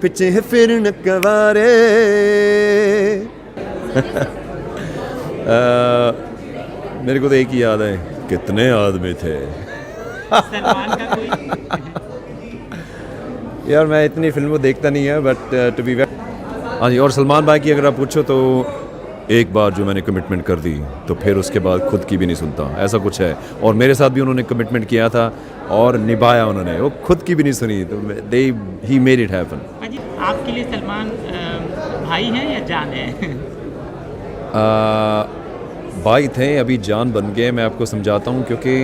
पिछे फिरन कवारे। मेरे को तो एक ही याद है, कितने आदमी थे। सलमान का कोई यार मैं इतनी फिल्मों देखता नहीं है, बट टू बी वेरी, हाँ जी। और सलमान भाई की अगर आप पूछो तो एक बार जो मैंने कमिटमेंट कर दी तो फिर उसके बाद खुद की भी नहीं सुनता, ऐसा कुछ है। और मेरे साथ भी उन्होंने कमिटमेंट किया था और निभाया उन्होंने, वो खुद की भी नहीं सुनी, तो दे ही मेड इट हैपन। अजी, आपके लिए सलमान भाई हैं या जान है? भाई थे, अभी जान बन गए। मैं आपको समझाता हूँ, क्योंकि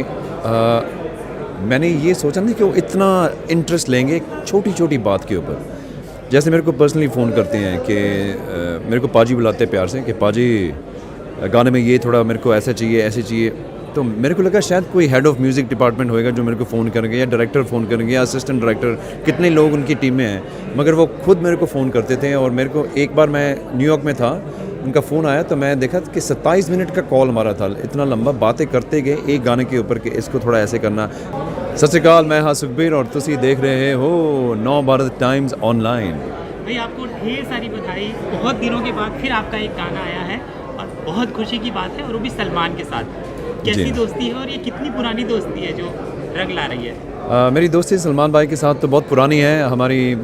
मैंने ये सोचा नहीं कि वो इतना इंटरेस्ट लेंगे छोटी छोटी बात के ऊपर। जैसे मेरे को पर्सनली फ़ोन करते हैं कि मेरे को पाजी बुलाते हैं प्यार से कि पाजी गाने में ये थोड़ा मेरे को ऐसा चाहिए, ऐसे चाहिए। तो मेरे को लगा शायद कोई हेड ऑफ़ म्यूज़िक डिपार्टमेंट होएगा जो मेरे को फ़ोन करेंगे, या डायरेक्टर फ़ोन करेंगे, या असिस्टेंट डायरेक्टर, कितने लोग उनकी टीम में हैं। मगर वो खुद मेरे को फ़ोन करते थे। और मेरे को एक बार मैं न्यूयॉर्क में था, उनका फ़ोन आया तो मैं देखा कि 27 मिनट का कॉल हमारा था, इतना लंबा बातें करते गए एक गाने के ऊपर कि इसको थोड़ा ऐसे करना। सत श्री अकाल, मैं हाँ सुखबीर और तुसी देख रहे हो नव भारत टाइम्स ऑनलाइन। भाई आपको ढेर सारी बधाई, बहुत दिनों के बाद फिर आपका एक गाना आया है और बहुत खुशी की बात है, और वो भी सलमान के साथ। कैसी दोस्ती है और ये कितनी पुरानी दोस्ती है जो रंग ला रही है? मेरी दोस्ती सलमान भाई के साथ तो बहुत पुरानी है।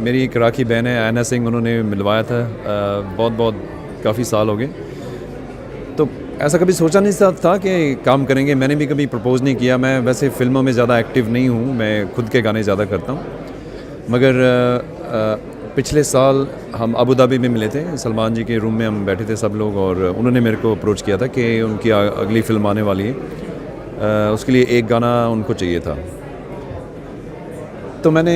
मेरी एक राखी बहन है ऐना सिंह, उन्होंने मिलवाया था। बहुत काफ़ी साल हो गए। तो ऐसा कभी सोचा नहीं था कि काम करेंगे। मैंने भी कभी प्रपोज़ नहीं किया। मैं वैसे फ़िल्मों में ज़्यादा एक्टिव नहीं हूँ, मैं खुद के गाने ज़्यादा करता हूँ। मगर पिछले साल हम अबू धाबी में मिले थे, सलमान जी के रूम में हम बैठे थे सब लोग, और उन्होंने मेरे को अप्रोच किया था कि उनकी अगली फ़िल्म आने वाली है, उसके लिए एक गाना उनको चाहिए था। तो मैंने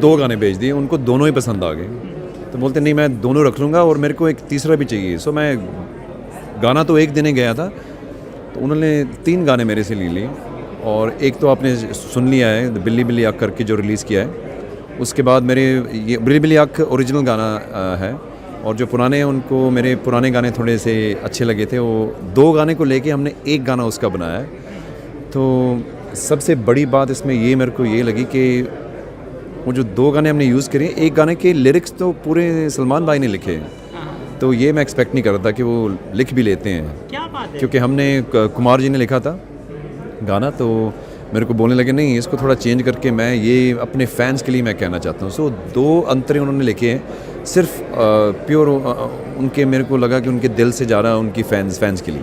2 गाने भेज दिए, उनको दोनों ही पसंद आ गए। तो बोलते नहीं, मैं दोनों रख लूँगा और मेरे को एक तीसरा भी चाहिए। सो मैं गाना तो एक देने गया था, तो उन्होंने 3 गाने मेरे से ले लिए। और एक तो आपने सुन लिया है, बिल्ली बिल्ली आँख करके जो रिलीज़ किया है। उसके बाद मेरे ये बिल्ली बिल्ली आँख ओरिजिनल गाना है, और जो पुराने हैं उनको मेरे पुराने गाने थोड़े से अच्छे लगे थे। वो 2 गाने को लेके हमने एक गाना उसका बनाया है। तो सबसे बड़ी बात इसमें ये मेरे को ये लगी कि वो जो 2 गाने हमने यूज़ करे, एक गाने के लिरिक्स तो पूरे सलमान भाई ने लिखे हैं। तो ये मैं एक्सपेक्ट नहीं कर रहा था कि वो लिख भी लेते हैं। क्या बात है? क्योंकि हमने कुमार जी ने लिखा था गाना, तो मेरे को बोलने लगे नहीं, इसको थोड़ा चेंज करके मैं ये अपने फैंस के लिए मैं कहना चाहता हूँ। सो 2 अंतरे उन्होंने लिखे हैं, सिर्फ प्योर उनके, मेरे को लगा कि उनके दिल से जा रहा है उनकी फैंस के लिए।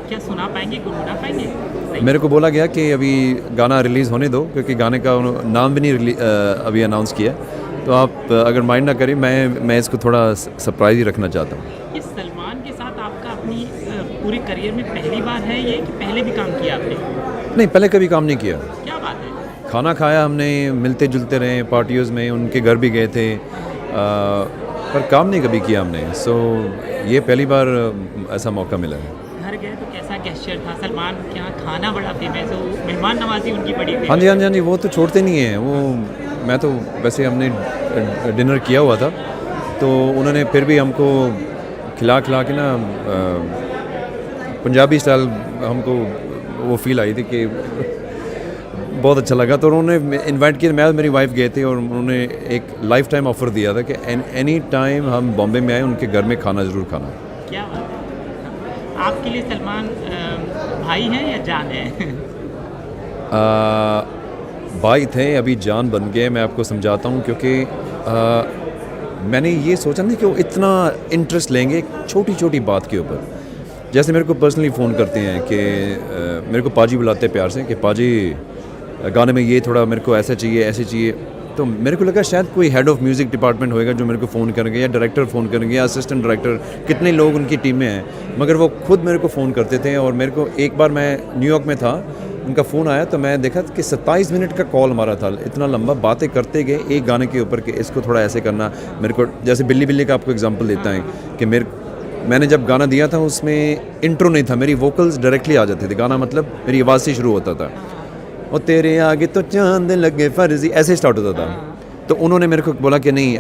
क्या सुना पाएंगे, गुनगुना पाएंगे? मेरे को बोला गया कि अभी गाना रिलीज़ होने दो, क्योंकि गाने का नाम भी नहीं अभी अनाउंस किया। तो आप अगर माइंड ना करें, मैं इसको थोड़ा सरप्राइज ही रखना चाहता हूँ। ये सलमान के साथ आपका अपनी पूरे करियर में पहली बार है ये, कि पहले भी काम किया आपने? नहीं, पहले कभी काम नहीं किया। क्या बात है? खाना खाया हमने, मिलते जुलते रहे, पार्टियों में उनके घर भी गए थे, पर काम नहीं कभी किया हमने। सो ये पहली बार ऐसा मौका मिला है। घर गए तो कैसा गेस्चर था? सलमान के यहाँ खाना बड़ा फेमस हो, मेहमान नवाजी उनकी बड़ी फेमस। हाँ जी, वो तो छोड़ते नहीं हैं वो। मैं तो वैसे हमने डिनर किया हुआ था, तो उन्होंने फिर भी हमको खिला के ना पंजाबी स्टाइल हमको वो फील आई थी कि बहुत अच्छा लगा। तो उन्होंने इनवाइट किया, मैं और मेरी वाइफ गए थे, और उन्होंने एक लाइफ टाइम ऑफ़र दिया था कि एनी टाइम हम बॉम्बे में आए उनके घर में खाना ज़रूर खाना। क्या बात है? आपके लिए सलमान भाई हैं या जान है? भाई थे, अभी जान बन गए। मैं आपको समझाता हूँ, क्योंकि मैंने ये सोचा नहीं कि वो इतना इंटरेस्ट लेंगे छोटी छोटी बात के ऊपर। जैसे मेरे को पर्सनली फ़ोन करते हैं कि मेरे को पाजी बुलाते हैं प्यार से कि पाजी गाने में ये थोड़ा मेरे को ऐसा चाहिए, ऐसे चाहिए। तो मेरे को लगा शायद कोई हेड ऑफ़ म्यूज़िक डिपार्टमेंट होएगा जो मेरे को फ़ोन करेंगे, या डायरेक्टर फ़ोन करेंगे, या असिस्टेंट डायरेक्टर, कितने लोग उनकी टीम में हैं। मगर वो खुद मेरे को फ़ोन करते थे। और मेरे को एक बार मैं न्यूयॉर्क में था, उनका फ़ोन आया तो मैं देखा कि 27 मिनट का कॉल हमारा था, इतना लंबा बातें करते गए एक गाने के ऊपर कि इसको थोड़ा ऐसे करना। मेरे को जैसे बिल्ली बिल्ली का आपको एग्जांपल देता है कि मैंने जब गाना दिया था उसमें इंट्रो नहीं था, मेरी वोकल्स डायरेक्टली आ जाते थे। गाना मतलब मेरी आवाज़ से शुरू होता था, और तेरे आगे तो चांद लगे फर्जी, ऐसे स्टार्ट होता था। तो उन्होंने मेरे को बोला कि नहीं,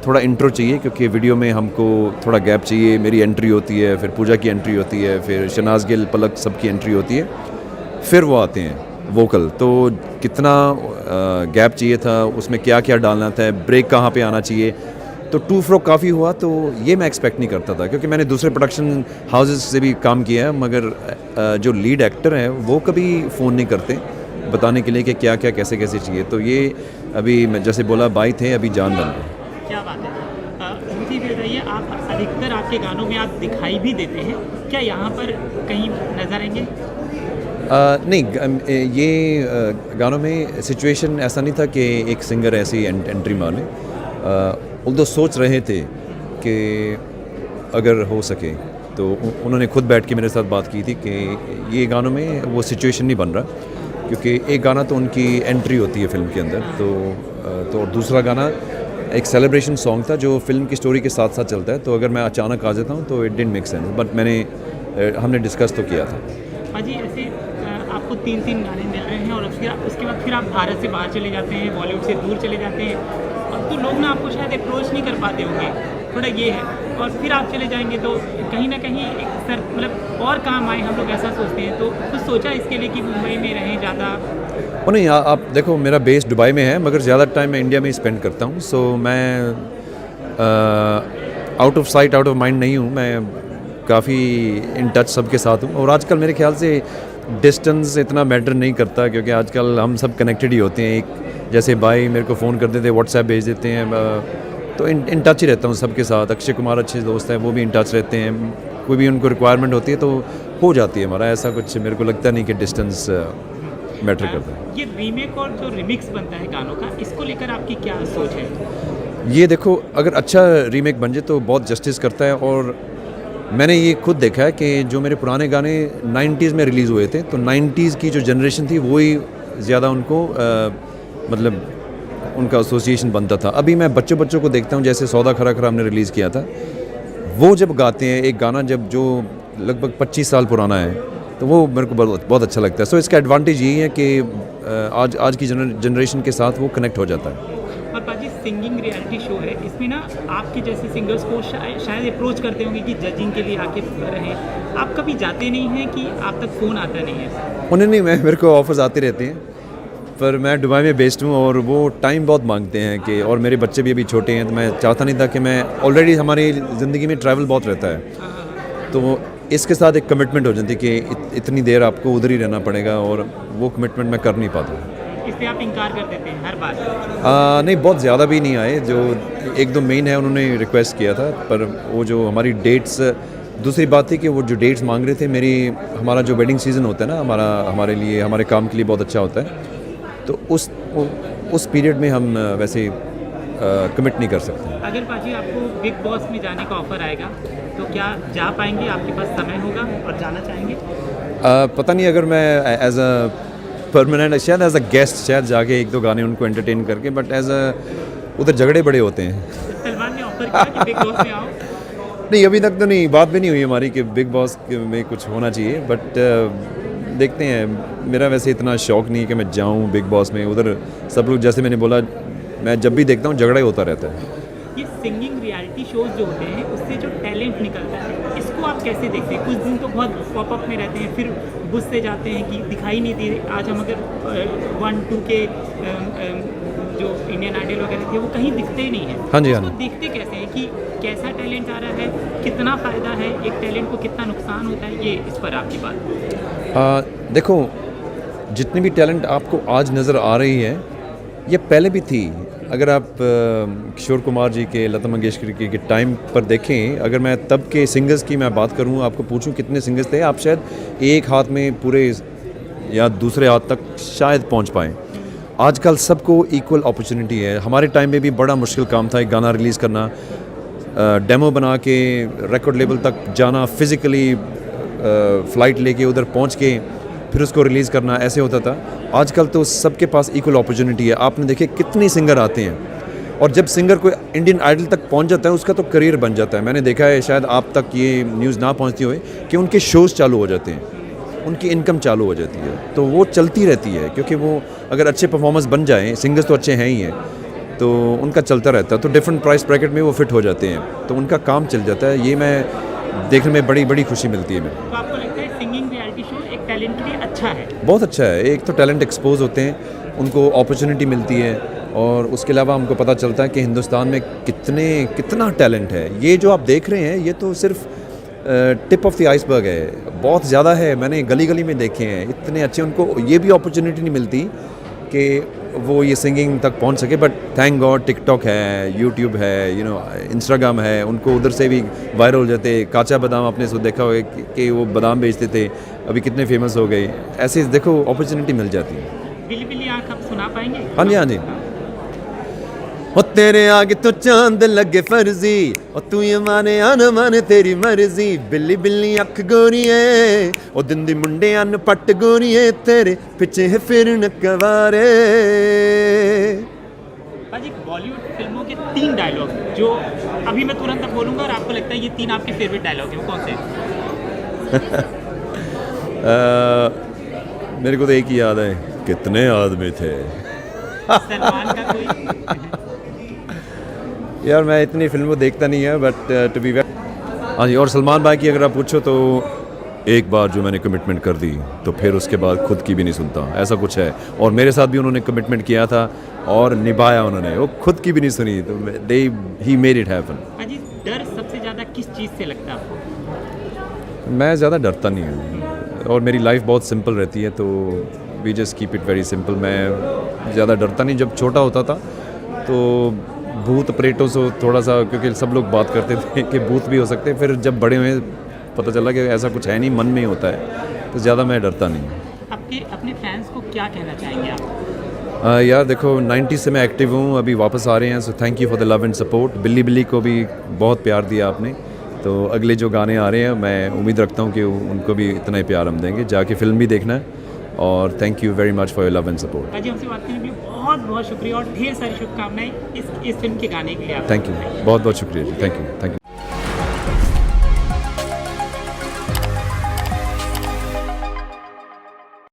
थोड़ा इंट्रो चाहिए, क्योंकि वीडियो में हमको थोड़ा गैप चाहिए। मेरी एंट्री होती है, फिर पूजा की एंट्री होती है, फिर शनाज गिल, पलक सबकी एंट्री होती है, फिर वो आते हैं। वोकल, तो कितना गैप चाहिए था, उसमें क्या क्या डालना था, ब्रेक कहाँ पे आना चाहिए, तो टू फ्रो काफ़ी हुआ। तो ये मैं एक्सपेक्ट नहीं करता था, क्योंकि मैंने दूसरे प्रोडक्शन हाउसेस से भी काम किया है, मगर जो लीड एक्टर हैं वो कभी फ़ोन नहीं करते बताने के लिए कि क्या क्या कैसे कैसे चाहिए। तो ये अभी मैं जैसे बोला, बाई थे अभी जान बन गए। क्या बात है। मुझे भी बताइए, आप अधिकतर आपके गानों में आप दिखाई भी देते हैं, क्या यहाँ पर कहीं नजर आएंगे? नहीं, ये गानों में सिचुएशन ऐसा नहीं था कि एक सिंगर ऐसी एंट्री मारे। उनको सोच रहे थे कि अगर हो सके तो उन्होंने खुद बैठ के मेरे साथ बात की थी कि ये गानों में वो सिचुएशन नहीं बन रहा, क्योंकि एक गाना तो उनकी एंट्री होती है फिल्म के अंदर, तो और दूसरा गाना एक सेलिब्रेशन सॉन्ग था जो फिल्म की स्टोरी के साथ साथ चलता है। तो अगर मैं अचानक आ जाता हूँ तो it didn't make sense, but हमने डिस्कस तो किया था। अजी, ऐसे आपको 3 गाने मिल रहे हैं और उसके बाद फिर आप भारत से बाहर चले जाते हैं, बॉलीवुड से दूर चले जाते हैं, अब तो लोग ना आपको शायद अप्रोच नहीं कर पाते होंगे, थोड़ा ये है। और फिर आप चले जाएंगे तो कहीं ना कहीं एक मतलब और काम आए, हम लोग ऐसा सोचते हैं। तो कुछ सोचा इसके लिए कि मुंबई में रहें ज़्यादा? और नहीं, आप देखो, मेरा बेस दुबई में है, मगर ज़्यादा टाइम मैं इंडिया में ही स्पेंड करता हूँ। सो मैं out of sight out of mind नहीं हूँ, मैं काफ़ी इन टच सबके साथ हूँ। और आजकल मेरे ख्याल से डिस्टेंस इतना मैटर नहीं करता, क्योंकि आजकल हम सब कनेक्टेड ही होते हैं। एक जैसे भाई मेरे को फ़ोन कर देते, व्हाट्सएप भेज देते हैं, तो इन टच ही रहता हूँ सबके साथ। अक्षय कुमार अच्छे दोस्त हैं, वो भी इन टच रहते हैं, कोई भी उनको रिक्वायरमेंट होती है तो हो जाती है हमारा। ऐसा कुछ मेरे को लगता नहीं कि डिस्टेंस मैटर करता है। ये रीमेक और जो रिमिक्स बनता है गानों का, इसको लेकर आपकी क्या सोच है? ये देखो, अगर अच्छा रीमेक बन जाए तो बहुत जस्टिस करता है। और मैंने ये खुद देखा है कि जो मेरे पुराने गाने 90s में रिलीज़ हुए थे, तो 90s की जो जनरेशन थी वही ज़्यादा उनको मतलब उनका एसोसिएशन बनता था। अभी मैं बच्चों को देखता हूँ, जैसे सौदा खरा खरा हमने रिलीज़ किया था, वो जब गाते हैं एक गाना जब जो लगभग 25 साल पुराना है, तो वो मेरे को बहुत अच्छा लगता है। सो इसका एडवांटेज यही है कि आज की जनरेशन के साथ वो कनेक्ट हो जाता है। और पाजी, सिंगिंग रियलिटी शो है, इसमें ना आपके जैसे सिंगर्स को शायद अप्रोच करते होंगे कि जजिंग के लिए आके रहें, आप कभी जाते नहीं हैं कि आप तक फ़ोन आता नहीं है? उन्हें नहीं, मेरे को ऑफर्स आते रहते हैं, पर मैं दुबई में बेस्ड हूँ और वो टाइम बहुत मांगते हैं कि, और मेरे बच्चे भी अभी छोटे हैं, तो मैं चाहता नहीं था कि मैं ऑलरेडी हमारी ज़िंदगी में ट्रैवल बहुत रहता है, तो इसके साथ एक कमिटमेंट हो जाती है कि इतनी देर आपको उधर ही रहना पड़ेगा, और वो कमिटमेंट मैं कर नहीं पाता। इसलिए आप इनकार कर देते हैं हर बार? नहीं, बहुत ज़्यादा भी नहीं आए। जो 1-2 मेन है उन्होंने रिक्वेस्ट किया था, पर वो जो हमारी डेट्स, दूसरी बात थी कि वो जो डेट्स मांग रहे थे, हमारा जो वेडिंग सीज़न होता है ना, हमारे लिए, हमारे काम के लिए बहुत अच्छा होता है, तो उस पीरियड में हम वैसे कमिट नहीं कर सकते। अगर पाजी आपको बिग बॉस में जाने का ऑफर आएगा तो क्या जा पाएंगे? आपके पास समय होगा और जाना चाहेंगे? पता नहीं, अगर मैं एज अ परमानेंट, शायद एज अ गेस्ट शायद जाके 1-2 गाने उनको एंटरटेन करके, बट एज अ उधर झगड़े बड़े होते हैं। सलमान ने ऑफर किया कि बिग बॉस में आओ? नहीं, अभी तक तो नहीं, बात भी नहीं हुई हमारी कि बिग बॉस में कुछ होना चाहिए, बट देखते हैं। मेरा वैसे इतना शौक नहीं है कि मैं जाऊं बिग बॉस में। उधर सब लोग, जैसे मैंने बोला, मैं जब भी देखता हूं झगड़ा ही होता रहता है। ये सिंगिंग रियलिटी शोज जो होते हैं, उससे जो टैलेंट निकलता है, इसको आप कैसे देखते हैं? कुछ दिन तो बहुत पॉपअप में रहते हैं, फिर गुस्से जाते हैं कि दिखाई नहीं दे रहे। आज हम अगर 1-2 के जो इंडियन आइडल वगैरह थे, वो कहीं दिखते ही नहीं है। हाँ जी, हाँ। उसको देखते कैसे हैं कि कैसा टैलेंट आ रहा है, कितना फ़ायदा है एक टैलेंट को, कितना नुकसान होता है, ये इस पर आपकी बात? देखो, जितनी भी टैलेंट आपको आज नज़र आ रही है, ये पहले भी थी। अगर आप किशोर कुमार जी के, लता मंगेशकर के टाइम पर देखें, अगर मैं तब के सिंगर्स की मैं बात करूं, आपको पूछूं कितने सिंगर्स थे, आप शायद एक हाथ में पूरे या दूसरे हाथ तक शायद पहुंच पाएँ। आजकल सबको इक्वल अपॉर्चुनिटी है। हमारे टाइम में भी बड़ा मुश्किल काम था एक गाना रिलीज़ करना, डेमो बना के रिकॉर्ड लेवल तक जाना, फिज़िकली फ़्लाइट लेके उधर पहुंच के फिर उसको रिलीज़ करना, ऐसे होता था। आजकल तो सबके पास इक्वल अपॉर्चुनिटी है। आपने देखे कितने सिंगर आते हैं, और जब सिंगर कोई इंडियन आइडल तक पहुंच जाता है, उसका तो करियर बन जाता है। मैंने देखा है, शायद आप तक ये न्यूज़ ना पहुंचती हो, कि उनके शोज़ चालू हो जाते हैं, उनकी इनकम चालू हो जाती है, तो वो चलती रहती है। क्योंकि वो अगर अच्छे परफॉर्मेंस बन जाएँ, सिंगर्स तो अच्छे हैं ही हैं, तो उनका चलता रहता है, तो डिफरेंट प्राइस ब्रैकेट में वो फिट हो जाते हैं, तो उनका काम चल जाता है। ये मैं देखने में बड़ी खुशी मिलती है मेरे। तो आपको लगता है सिंगिंग रियलिटी शो एक टैलेंट के लिए अच्छा अच्छा है। बहुत अच्छा है। एक तो टैलेंट एक्सपोज होते हैं, उनको अपॉर्चुनिटी मिलती है, और उसके अलावा हमको पता चलता है कि हिंदुस्तान में कितना टैलेंट है। ये जो आप देख रहे हैं ये तो सिर्फ टिप ऑफ द आइसबर्ग है, बहुत ज़्यादा है। मैंने गली गली में देखे हैं इतने अच्छे, उनको ये भी अपॉर्चुनिटी नहीं मिलती कि वो ये सिंगिंग तक पहुंच सके। बट थैंक गॉड टिकटॉक है, यूट्यूब है, इंस्टाग्राम है, उनको उधर से भी वायरल हो जाते। काचा बादाम आपने सो देखा होगा कि वो बादाम बेचते थे, अभी कितने फेमस हो गए। ऐसे देखो अपॉर्चुनिटी मिल जाती है। बिल्ली बिल्ली आँख आप सुना पाएंगे? हाँ जी, हाँ जी। ओ तेरे आगे तो चांद लगे फर्जी, ओ तू ये माने आना माने तेरी मर्जी। बिल्ली बिल्ली अख गोरिए, ओ दिंदी मुंडे अन पट गोरिए, तेरे पिछे है फिर नकवारे। भाजी बॉलीवुड फिल्मों के 3 डायलॉग जो अभी मैं तुरंत बोलूँगा और आपको लगता है ये 3 आपके फेवरेट डायलॉग हैं, वो कौन से हैं? मेरे को तो एक ही याद है, कितने आदमी थे। सलमान का कोई? यार मैं इतनी फिल्मों देखता नहीं है, बट टू बी वेरी, हाँ जी। और सलमान भाई की अगर आप पूछो तो एक बार जो मैंने कमिटमेंट कर दी तो फिर उसके बाद खुद की भी नहीं सुनता, ऐसा कुछ है। और मेरे साथ भी उन्होंने कमिटमेंट किया था और निभाया उन्होंने, वो खुद की भी नहीं सुनी, तो ही मेड इट हैपन। भाजी डर सबसे ज़्यादा किस चीज़ से लगता है आपको? मैं ज़्यादा डरता नहीं हूँ और मेरी लाइफ बहुत सिंपल रहती है, तो we just keep it very simple. मैं ज़्यादा डरता नहीं। जब छोटा होता था तो भूत प्रेतों से थोड़ा सा, क्योंकि सब लोग बात करते थे कि भूत भी हो सकते हैं, फिर जब बड़े हुए पता चला कि ऐसा कुछ है नहीं, मन में ही होता है, तो ज़्यादा मैं डरता नहीं। आपके अपने फैंस को क्या कहना चाहेंगे आप? यार देखो 90 से मैं एक्टिव हूँ, अभी वापस आ रहे हैं, so thank you for the love and support. बिल्ली बिल्ली को भी बहुत प्यार दिया आपने, तो अगले जो गाने आ रहे हैं मैं उम्मीद रखता हूँ कि उनको भी इतना ही प्यार हम देंगे। जाके फिल्म भी देखना है, और thank you very much for your love and support. भाजी हमसे बात करने के लिए बहुत बहुत शुक्रिया और ढेर सारी शुभकामनाएं इस फिल्म के गाने के लिए। थैंक यू, बहुत बहुत शुक्रिया जी, थैंक यू।